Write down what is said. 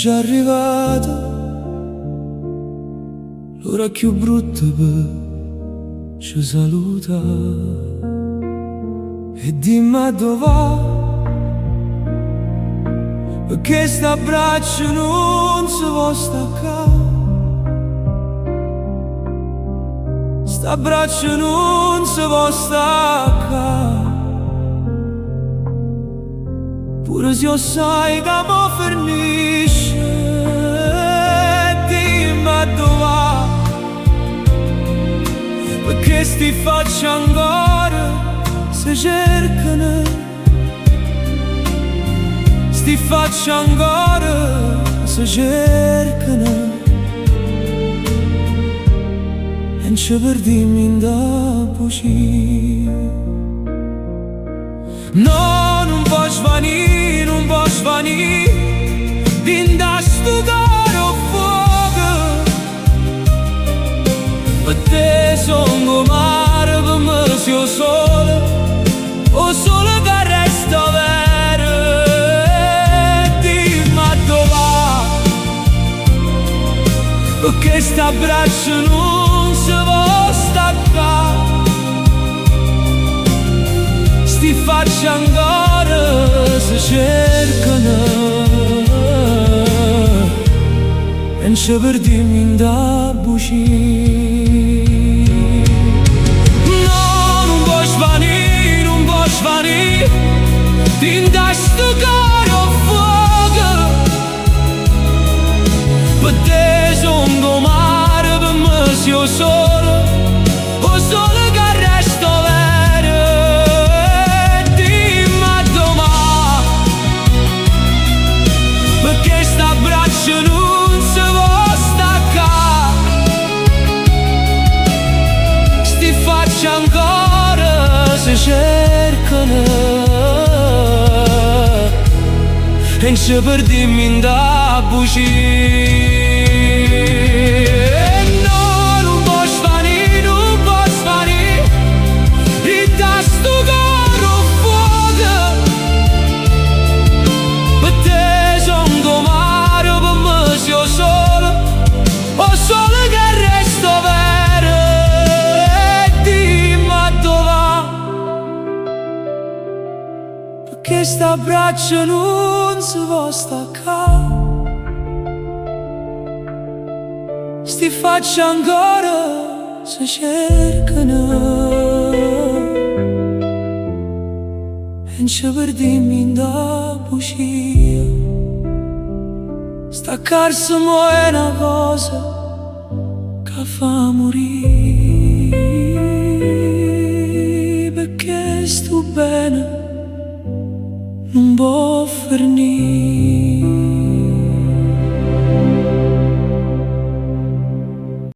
già arrivata l'ora più brutta per ci saluta. E dimmi dove va, perché st'abbraccio non si può staccare. St'abbraccio non si può staccare. Pure se io sai che mo finisce, dimmi dove va, perché sti facci ancora si cercano. Sti facci ancora si cercano. E non ci perdiamo in da bugie. No, non può svanire, non può svanire din da sto caro fuoco. Per te sono mare, per me sia sole, o sole che resta vero. Dimmi dove va, perché st'abbraccio non si può staccare. Sti facci ancora si cercano. E non ci perdiamo in da bugie. No, non può svanire, non può svanire din da sto caro fuoco. Per te sono mare, per me sia sole, o sole che resto vero. Dimmi dove va, perché st'abbraccio non si può staccare. Sti facci ancora si cercano. E non ci perdiamo in da bugie. No, non può svanire, non può svanire din da sto caro fuoco. Per te sono mare, per me sia sole, o sole che resto vero. E dimmi dove va, perché st'abbraccio non si può staccare. Sti facci ancora si cercano. E non ci perdiamo in da bugie. Staccarsi mo è una cosa che fa morire, perché sto bene non può finire.